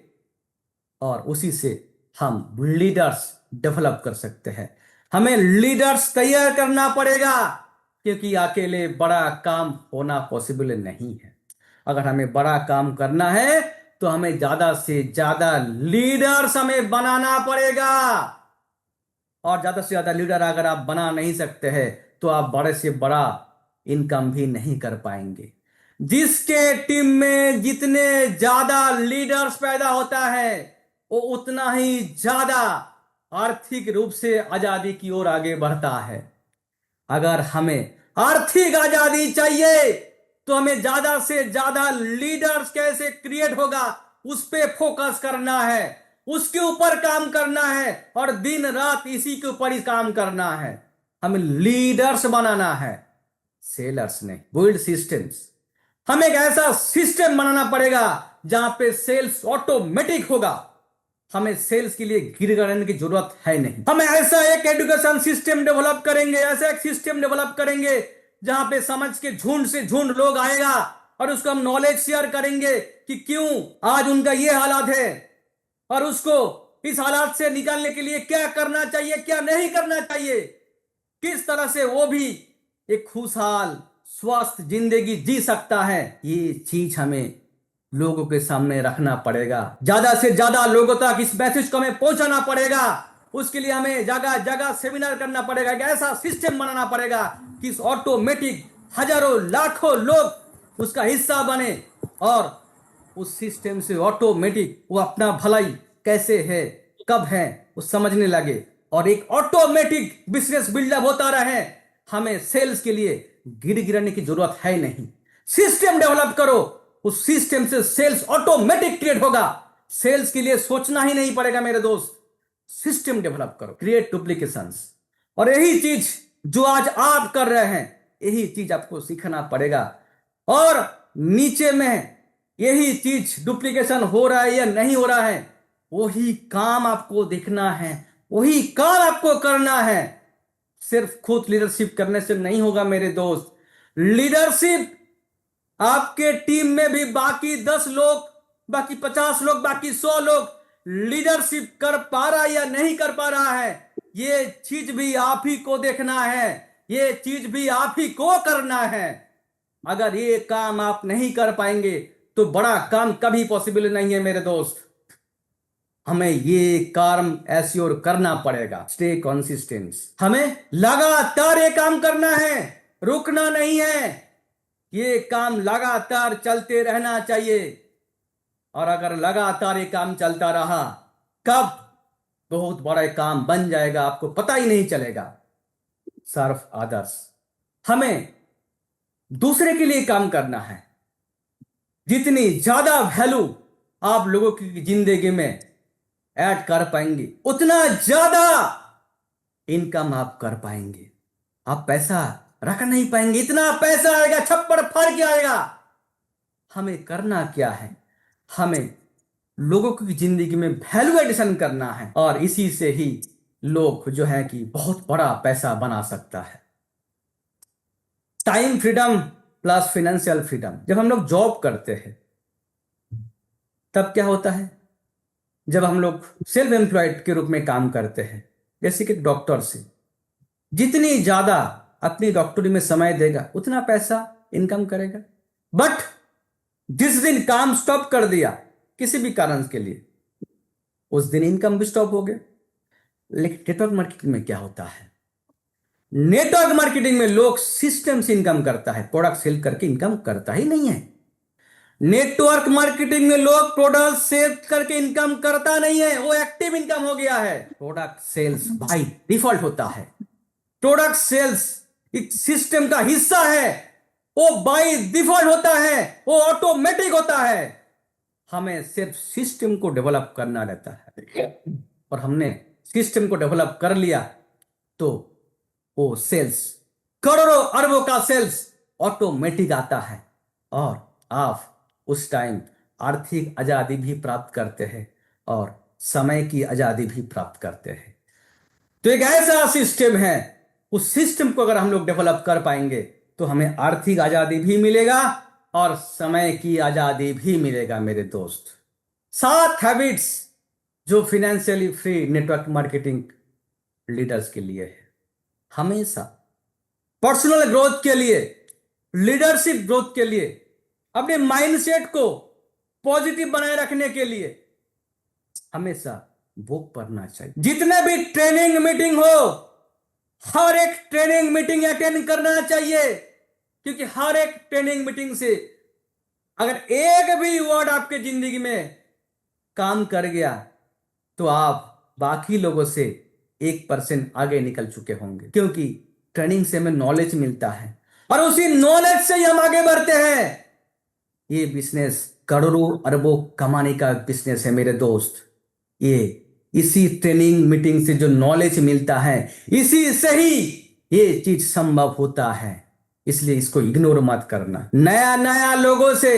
और उसी से हम लीडर्स डेवलप कर सकते हैं। हमें लीडर्स तैयार करना पड़ेगा, क्योंकि अकेले बड़ा काम होना पॉसिबल नहीं है। अगर हमें बड़ा काम करना है तो हमें ज्यादा से ज्यादा लीडर्स हमें बनाना पड़ेगा। और ज्यादा से ज्यादा लीडर अगर आप बना नहीं सकते हैं तो आप बड़े से बड़ा इनकम भी नहीं कर पाएंगे। जिसके टीम में जितने ज्यादा लीडर्स पैदा होता है, वो उतना ही ज्यादा आर्थिक रूप से आजादी की ओर आगे बढ़ता है। अगर हमें आर्थिक आजादी चाहिए तो हमें ज्यादा से ज्यादा लीडर्स कैसे क्रिएट होगा, उस पे फोकस करना है, उसके ऊपर काम करना है और दिन रात इसी के ऊपर ही काम करना है। हमें लीडर्स बनाना है, सेलर्स नहीं। बिल्ड सिस्टम्स, हमें एक ऐसा सिस्टम बनाना पड़ेगा जहां पे सेल्स ऑटोमेटिक होगा। हमें सेल्स के लिए गिरगिराने की जरूरत है नहीं। हम ऐसा एक एजुकेशन सिस्टम डेवलप करेंगे, ऐसा एक सिस्टम डेवलप करेंगे जहां पे समझ के झुंड से झुंड लोग आएगा और उसको हम नॉलेज शेयर करेंगे कि क्यों आज उनका ये हालात है और उसको इस हालात से निकालने के लिए क्या करना चाहिए, क्या नहीं करना चाहिए, किस तरह से वो भी एक खुशहाल स्वस्थ जिंदगी जी सकता है। ये चीज हमें लोगों के सामने रखना पड़ेगा। ज्यादा से ज्यादा लोगों तक इस मैसेज को हमें पहुंचाना पड़ेगा। उसके लिए हमें जगह जगह सेमिनार करना पड़ेगा, एक ऐसा सिस्टम बनाना पड़ेगा कि ऑटोमेटिक हजारों लाखों लोग उसका हिस्सा बने और उस सिस्टम से ऑटोमेटिक वो अपना भलाई कैसे है, कब है, वो समझने लगे और एक ऑटोमेटिक बिजनेस बिल्डअप होता रहे। हमें सेल्स के लिए गिड़गिड़ाने की जरूरत है नहीं। सिस्टम डेवलप करो, उस सिस्टम से सेल्स ऑटोमेटिक क्रिएट होगा। सेल्स के लिए सोचना ही नहीं पड़ेगा मेरे दोस्त। सिस्टम डेवलप करो, क्रिएट डुप्लीकेशंस। और यही चीज जो आज आप कर रहे हैं, यही चीज आपको सीखना पड़ेगा। और नीचे में यही चीज डुप्लीकेशन हो रहा है या नहीं हो रहा है, वही काम आपको देखना है, वही काम आपको करना है। सिर्फ खुद लीडरशिप करने से नहीं होगा मेरे दोस्त। लीडरशिप आपके टीम में भी बाकी 10 लोग, बाकी 50 लोग, बाकी 100 लोग लीडरशिप कर पा रहा है या नहीं कर पा रहा है, ये चीज भी आप ही को देखना है, ये चीज भी आप ही को करना है। अगर ये काम आप नहीं कर पाएंगे तो बड़ा काम कभी पॉसिबल नहीं है मेरे दोस्त। हमें ये काम एश्योर करना पड़ेगा। स्टे कंसिस्टेंट, हमें लगातार ये काम करना है, रुकना नहीं है। ये काम लगातार चलते रहना चाहिए। और अगर लगातार ये काम चलता रहा, कब बहुत बड़ा काम बन जाएगा आपको पता ही नहीं चलेगा। सर्व अदर्स, हमें दूसरे के लिए काम करना है। जितनी ज्यादा वैल्यू आप लोगों की जिंदगी में ऐड कर पाएंगे, उतना ज्यादा इनकम आप कर पाएंगे। आप पैसा रख नहीं पाएंगे, इतना पैसा आएगा छप्पड़ फाड़ के आएगा। हमें करना क्या है, हमें लोगों की जिंदगी में वैल्यू एडिशन करना है, और इसी से ही लोग जो है कि बहुत बड़ा पैसा बना सकता है। Time freedom plus financial freedom. जब हम लोग जॉब करते हैं तब क्या होता है, जब हम लोग सेल्फ एम्प्लॉयड के रूप में काम करते हैं, जैसे कि डॉक्टर से जितनी ज्यादा अपनी डॉक्टरी में समय देगा उतना पैसा इनकम करेगा। बट जिस दिन काम स्टॉप कर दिया किसी भी कारण के लिए, उस दिन इनकम भी स्टॉप हो गया। लेकिन नेटवर्क मार्केटिंग में क्या होता है, नेटवर्क मार्केटिंग में लोग सिस्टम से इनकम करता है, प्रोडक्ट सेल करके इनकम करता ही नहीं है। नेटवर्क मार्केटिंग में लोग प्रोडक्ट सेल करके इनकम करता नहीं है, वो एक्टिव इनकम हो गया है। प्रोडक्ट सेल्स बाय डिफॉल्ट होता है, प्रोडक्ट सेल्स एक सिस्टम का हिस्सा है, वो बाय डिफॉल्ट होता है, वो ऑटोमेटिक होता है। हमें सिर्फ सिस्टम को डेवलप करना रहता है, और हमने सिस्टम को डेवलप कर लिया तो वो सेल्स, करोड़ों अरबों का सेल्स ऑटोमेटिक आता है, और आप उस टाइम आर्थिक आजादी भी प्राप्त करते हैं और समय की आजादी भी प्राप्त करते हैं। तो एक ऐसा सिस्टम है, उस सिस्टम को अगर हम लोग डेवलप कर पाएंगे तो हमें आर्थिक आजादी भी मिलेगा और समय की आजादी भी मिलेगा मेरे दोस्त। 7 हैबिट्स जो financially free network marketing leaders के लिए है। हमेशा पर्सनल ग्रोथ के लिए, लीडरशिप ग्रोथ के लिए, अपने माइंडसेट को पॉजिटिव बनाए रखने के लिए हमेशा बुक पढ़ना चाहिए। जितने भी ट्रेनिंग मीटिंग हो, हर एक ट्रेनिंग मीटिंग अटेंड करना चाहिए, क्योंकि हर एक ट्रेनिंग मीटिंग से अगर एक भी वर्ड आपके जिंदगी में काम कर गया तो आप बाकी लोगों से 1% आगे निकल चुके होंगे, क्योंकि ट्रेनिंग से हमें नॉलेज मिलता है और उसी नॉलेज से ही हम आगे बढ़ते हैं। ये बिजनेस करोड़ों अरबों कमाने का बिजनेस है मेरे दोस्त। ये इसी ट्रेनिंग मीटिंग से जो नॉलेज मिलता है, इसी से ही ये चीज संभव होता है। इसलिए इसको इग्नोर मत करना। नया नया लोगों से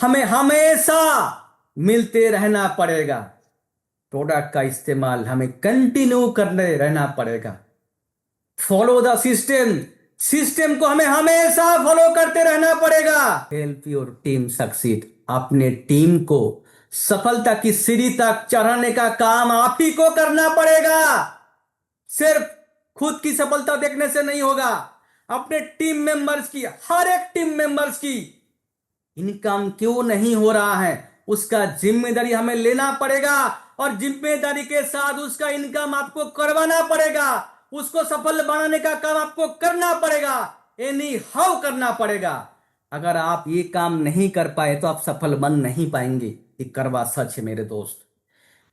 हमें हमेशा मिलते रहना पड़ेगा, प्रोडक्ट का इस्तेमाल हमें कंटिन्यू करने रहना पड़ेगा। फॉलो द सिस्टम, सिस्टम को हमें हमेशा फॉलो करते रहना पड़ेगा। हेल्प योर टीम सक्सीड, अपने टीम को सफलता की सीढ़ी तक चढ़ाने का काम आप ही को करना पड़ेगा। सिर्फ खुद की सफलता देखने से नहीं होगा, अपने टीम मेंबर्स की, हर एक टीम मेंबर्स की इनकम क्यों नहीं हो रहा है उसका जिम्मेदारी हमें लेना पड़ेगा, और जिम्मेदारी के साथ उसका इनकम आपको करवाना पड़ेगा, उसको सफल बनाने का काम आपको करना पड़ेगा, एनी हाउ करना पड़ेगा। अगर आप ये काम नहीं कर पाए तो आप सफल बन नहीं पाएंगे, ये करवा सच है मेरे दोस्त।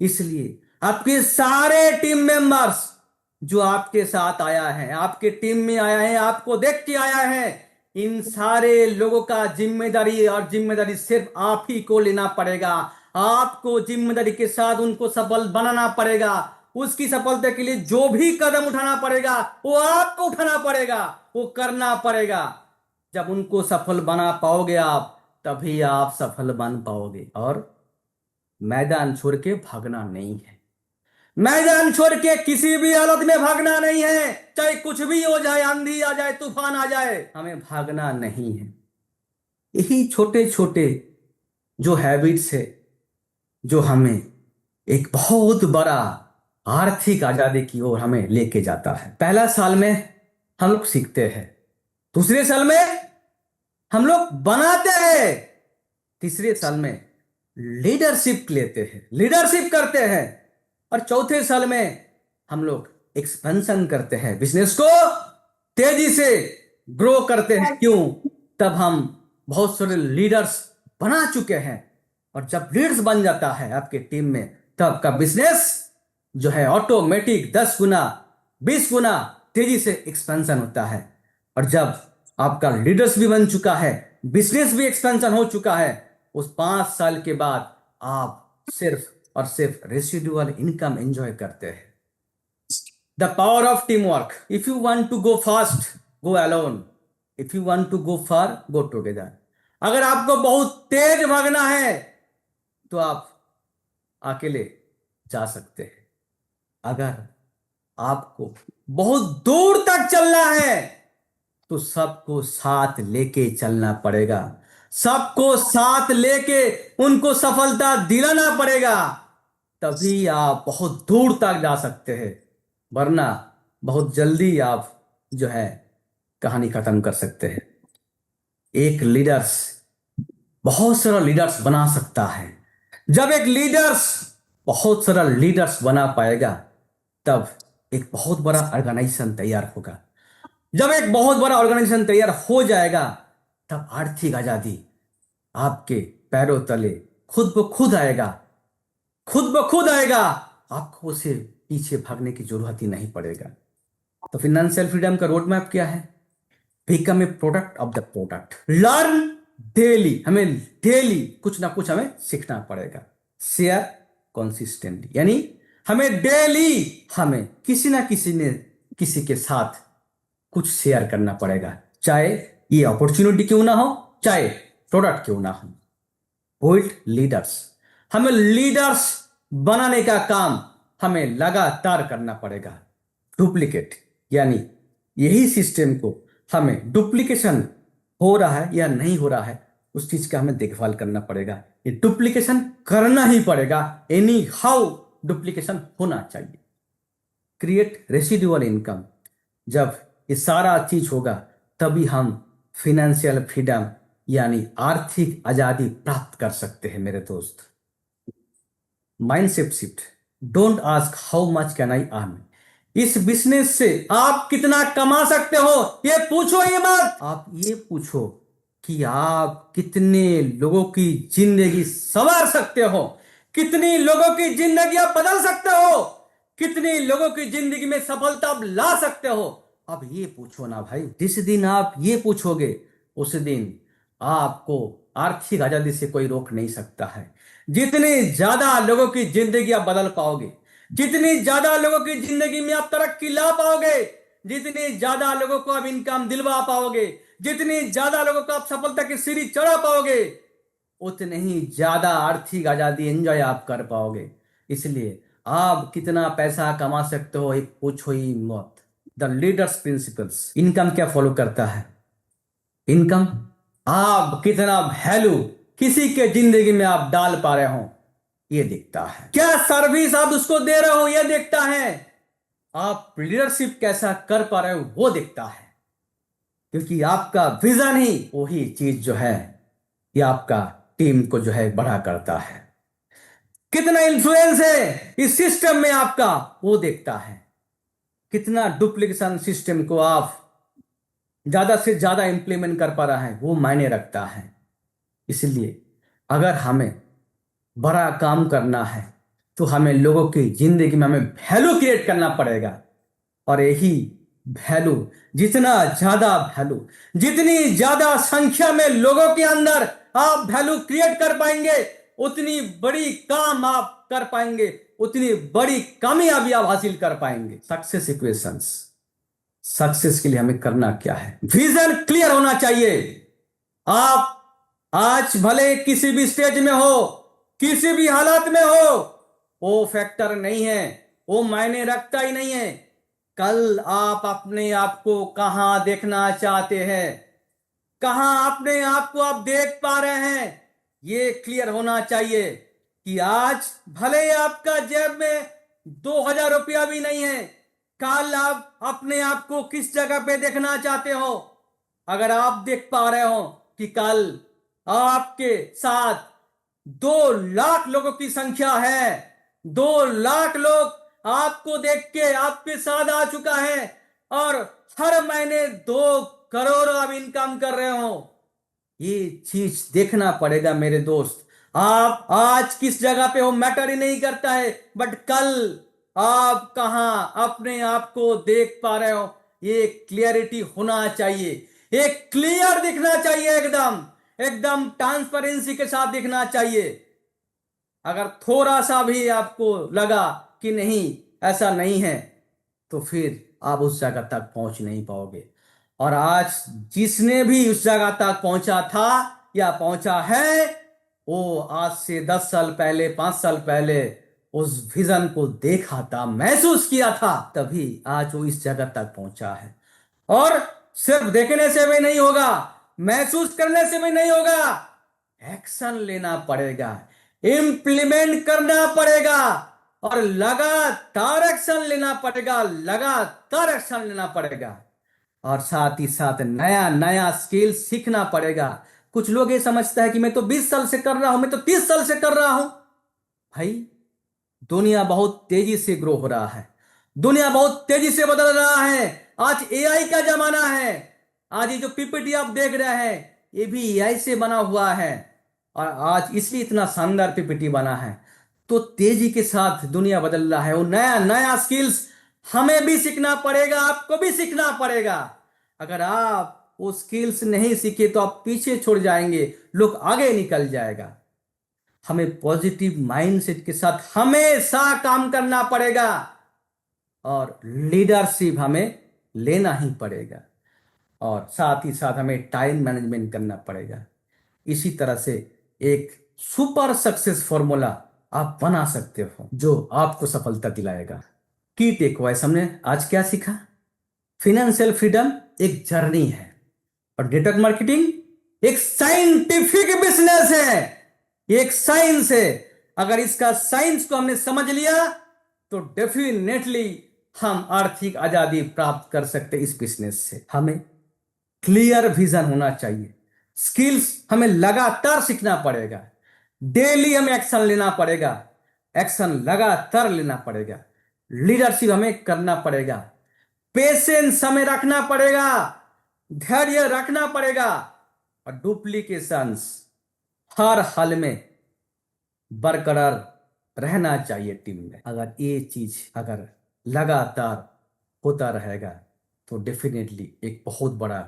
इसलिए आपके सारे टीम मेंबर्स जो आपके साथ आया है, आपके टीम में आया है, आपको देख के आया है, इन सारे लोगों का जिम्मेदारी सिर्फ आप ही को लेना पड़ेगा। आपको जिम्मेदारी के साथ उनको सफल बनाना पड़ेगा। उसकी सफलता के लिए जो भी कदम उठाना पड़ेगा वो आपको उठाना पड़ेगा, वो करना पड़ेगा। जब उनको सफल बना पाओगे आप, तभी आप सफल बन पाओगे। और मैदान छोड़ के भागना नहीं है, मैदान छोड़ के किसी भी हालत में भागना नहीं है। चाहे कुछ भी हो जाए, आंधी आ जाए, तूफान आ जाए, हमें भागना नहीं है। यही छोटे छोटे जो हैबिट्स है जो हमें एक बहुत बड़ा आर्थिक आजादी की ओर हमें लेके जाता है। पहला साल में हम लोग सीखते हैं, दूसरे साल में हम लोग बनाते हैं, तीसरे साल में लीडरशिप लेते हैं, लीडरशिप करते हैं, और चौथे साल में हम लोग एक्सपेंशन करते हैं, बिजनेस को तेजी से ग्रो करते हैं। क्यों? तब हम बहुत सारे लीडर्स बना चुके हैं, और जब लीडर्स बन जाता है आपके टीम में, तब का बिजनेस जो है ऑटोमेटिक 10 गुना 20 गुना तेजी से एक्सपेंशन होता है। और जब आपका लीडर्स भी बन चुका है, बिजनेस भी एक्सपेंशन हो चुका है, उस 5 साल के बाद आप सिर्फ और सिर्फ रेसिडुअल इनकम एंजॉय करते हैं। The power of team work. If you want to go fast, go alone. If you want to go far, go together. अगर आपको बहुत तेज भागना है तो आप अकेले जा सकते हैं. अगर आपको बहुत दूर तक चलना है तो सबको साथ लेके चलना पड़ेगा. सबको साथ लेके उनको सफलता दिलाना पड़ेगा. तभी आप बहुत दूर तक जा सकते हैं. वरना बहुत जल्दी आप जो है कहानी खत्म कर सकते हैं. एक लीडर्स बहुत सारा लीडर्स बना सकता है. जब एक लीडर्स बहुत सारा लीडर्स बना पाएगा तब एक बहुत बड़ा ऑर्गेनाइजेशन तैयार होगा. जब एक बहुत बड़ा ऑर्गेनाइजेशन तैयार हो जाएगा तब आर्थिक आजादी आपके पैरों तले खुद ब खुद आएगा. खुद ब खुद आएगा. आपको उसे पीछे भागने की जरूरत ही नहीं पड़ेगा. तो फाइनेंशियल फ्रीडम का रोड मैप क्या है? Become a product of the product. Learn daily. हमें डेली कुछ ना कुछ हमें सीखना पड़ेगा. शेयर कंसिस्टेंटली, यानी हमें डेली हमें किसी ना किसी ने किसी के साथ कुछ शेयर करना पड़ेगा. चाहे ये अपॉर्चुनिटी क्यों ना हो, चाहे प्रोडक्ट क्यों ना हो. Build leaders. हमें लीडर्स बनाने का काम हमें लगातार करना पड़ेगा. डुप्लीकेट, यानी यही सिस्टम को हमें डुप्लीकेशन हो रहा है या नहीं हो रहा है उस चीज का हमें देखभाल करना पड़ेगा. ये डुप्लीकेशन करना ही पड़ेगा. एनी हाउ डुप्लीकेशन होना चाहिए. Create residual income. जब ये सारा चीज होगा तभी हम फिनेंशियल फ्रीडम यानी आर्थिक आजादी प्राप्त कर सकते हैं मेरे दोस्त. Mindset shift. Don't ask how much can I earn. इस बिजनेस से आप कितना कमा सकते हो ये पूछो ही मत. आप ये पूछो कि आप कितने लोगों की जिंदगी संवार सकते हो, कितनी लोगों की जिंदगी आप बदल सकते हो, कितनी लोगों की जिंदगी में सफलता आप ला सकते हो. अब ये पूछो ना भाई. जिस दिन आप ये पूछोगे उस दिन आपको आर्थिक आजादी से कोई रोक नहीं सकता है. जितने ज्यादा लोगों की जिंदगी आप बदल पाओगे, जितनी ज्यादा लोगों की जिंदगी में आप तरक्की ला पाओगे, जितने ज्यादा लोगों को आप इनकम दिलवा पाओगे, जितनी ज्यादा लोगों को आप सफलता की सीढ़ी चढ़ा पाओगे, उतने ही ज्यादा आर्थिक आजादी एंजॉय आप कर पाओगे. इसलिए आप कितना पैसा कमा सकते हो एक पूछो ही मत. The leaders principles. इनकम क्या फॉलो करता है? इनकम आप कितना वैल्यू किसी के जिंदगी में आप डाल पा रहे हो ये दिखता है. क्या सर्विस आप उसको दे रहे हो ये दिखता है. आप लीडरशिप कैसा कर पा रहे हो वो दिखता है. क्योंकि आपका विजन ही वही चीज जो है ये आपका टीम को जो है बड़ा करता है. कितना इन्फ्लुएंस है इस सिस्टम में आपका वो देखता है. कितना डुप्लीकेशन सिस्टम को आप ज्यादा से ज्यादा इंप्लीमेंट कर पा रहा है वो मायने रखता है. इसलिए अगर हमें बड़ा काम करना है तो हमें लोगों की जिंदगी में हमें वैल्यू क्रिएट करना पड़ेगा. और यही वैल्यू जितना ज्यादा वैल्यू, जितनी ज्यादा संख्या में लोगों के अंदर आप वैल्यू क्रिएट कर पाएंगे उतनी बड़ी काम आप कर पाएंगे, उतनी बड़ी कामयाबी आप हासिल कर पाएंगे. Success equations. सक्सेस के लिए हमें करना क्या है? विजन क्लियर होना चाहिए. आप आज भले किसी भी स्टेज में हो, किसी भी हालत में हो, वो फैक्टर नहीं है, वो मायने रखता ही नहीं है. कल आप अपने आप को कहां देखना चाहते हैं, कहां अपने आप को आप देख पा रहे हैं ये क्लियर होना चाहिए. कि आज भले ही आपका जेब में 2,000 रुपया भी नहीं है, कल आप अपने आप को किस जगह पे देखना चाहते हो. अगर आप देख पा रहे हो कि कल आपके साथ 2 लाख लोगों की संख्या है, 2 लाख लोग आपको देख के आपके साथ आ चुका है और हर महीने 2 करोड़ आप इनकम कर रहे हो, ये चीज देखना पड़ेगा मेरे दोस्त. आप आज किस जगह पे हो मैटर ही नहीं करता है, बट कल आप कहां अपने आप को देख पा रहे हो ये क्लियरिटी होना चाहिए. एक क्लियर दिखना चाहिए, एकदम एकदम ट्रांसपेरेंसी के साथ दिखना चाहिए. अगर थोड़ा सा भी आपको लगा कि नहीं ऐसा नहीं है तो फिर आप उस जगह तक पहुंच नहीं पाओगे। और आज जिसने भी उस जगह तक पहुंचा था या पहुंचा है, वो आज से 10 साल पहले, 5 साल पहले उस विजन को देखा था, महसूस किया था, तभी आज वो इस जगह तक पहुंचा है। और सिर्फ देखने से भी नहीं होगा, महसूस करने से भी नहीं होगा, एक्शन लेना पड़ेगा, इंप्लीमेंट करना पड़ेगा, और लगातार एक्शन लेना पड़ेगा, लगातार एक्शन लेना पड़ेगा। और साथ ही साथ नया नया स्किल सीखना पड़ेगा। कुछ लोग ये समझता है कि मैं तो 20 साल से कर रहा हूं, मैं तो 30 साल से कर रहा हूं। भाई, दुनिया बहुत तेजी से ग्रो हो रहा है, दुनिया बहुत तेजी से बदल रहा है। आज एआई का जमाना है। आज ये जो पीपीटी आप देख रहे हैं, ये भी एआई से बना हुआ है। और आज इसलिए इतना शानदार पीपीटी बना है। तो तेजी के साथ दुनिया बदल रहा है, वो नया नया स्किल्स हमें भी सीखना पड़ेगा, आपको भी सीखना पड़ेगा। अगर आप वो स्किल्स नहीं सीखे तो आप पीछे छोड़ जाएंगे, लोग आगे निकल जाएगा। हमें पॉजिटिव माइंडसेट के साथ हमेशा काम करना पड़ेगा, और लीडरशिप हमें लेना ही पड़ेगा, और साथ ही साथ हमें टाइम मैनेजमेंट करना पड़ेगा। इसी तरह से एक सुपर सक्सेस फॉर्मूला आप बना सकते हो जो आपको सफलता दिलाएगा। की टेक अवेज हमने आज क्या सीखा? फिनेंशियल फ्रीडम एक जर्नी है, और नेटवर्क मार्केटिंग एक साइंटिफिक बिजनेस है, ये एक साइंस है। अगर इसका साइंस को हमने समझ लिया तो डेफिनेटली हम आर्थिक आजादी प्राप्त कर सकते इस बिजनेस से। हमें क्लियर विजन होना चाहिए, स्किल्स हमें लगातार सीखना पड़ेगा, डेली हमें एक्शन लेना पड़ेगा, एक्शन लगातार लेना पड़ेगा, लीडरशिप हमें करना पड़ेगा, पेशेंस हमें रखना पड़ेगा, धैर्य रखना पड़ेगा, और डुप्लीकेशंस हर हाल में बरकरार रहना चाहिए टीम में। अगर ये चीज अगर लगातार होता रहेगा तो डेफिनेटली एक बहुत बड़ा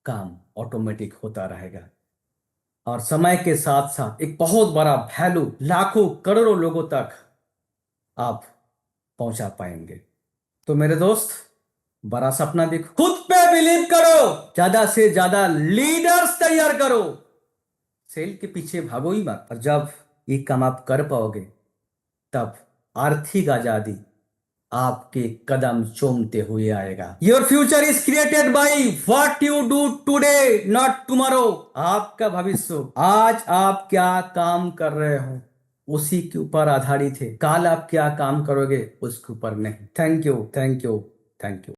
काम ऑटोमेटिक होता रहेगा, और समय के साथ साथ एक बहुत बड़ा वैल्यू लाखों करोड़ों लोगों तक आप पहुंचा पाएंगे। तो मेरे दोस्त, बड़ा सपना देखो, खुद पे बिलीव करो, ज्यादा से ज्यादा लीडर्स तैयार करो, सेल के पीछे भागो ही मत। और जब ये काम आप कर पाओगे, तब आर्थिक आजादी आपके कदम चूमते हुए आएगा। Your future is created by what you do today, not tomorrow. आपका भविष्य आज आप क्या काम कर रहे हो उसी के ऊपर आधारित है, कल आप क्या काम करोगे उसके ऊपर नहीं। Thank you, thank you, thank you.